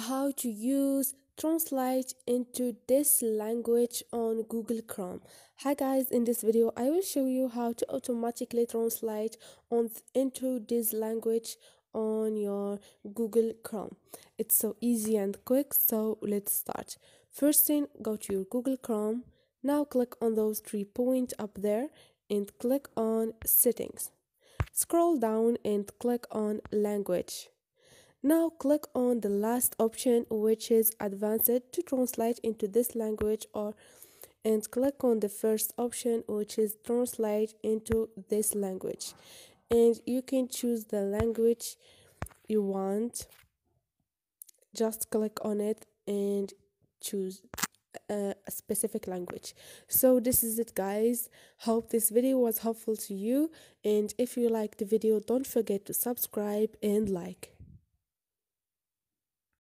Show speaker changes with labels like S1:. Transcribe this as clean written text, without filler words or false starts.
S1: how to use translate into this language on Google Chrome. Hi guys, in this video I will show you how to automatically translate into this language on your Google Chrome. It's so easy and quick, so let's start. First thing, go to your Google Chrome. Now click on those 3 points up there and click on settings. Scroll down and click on language. Now click on the last option, which is advanced, to translate into this language, and click on the first option, which is translate into this language, and you can choose the language you want. Just click on it and choose a specific language. So this is it, guys. Hope this video was helpful to you, and if you liked the video, don't forget to subscribe and like.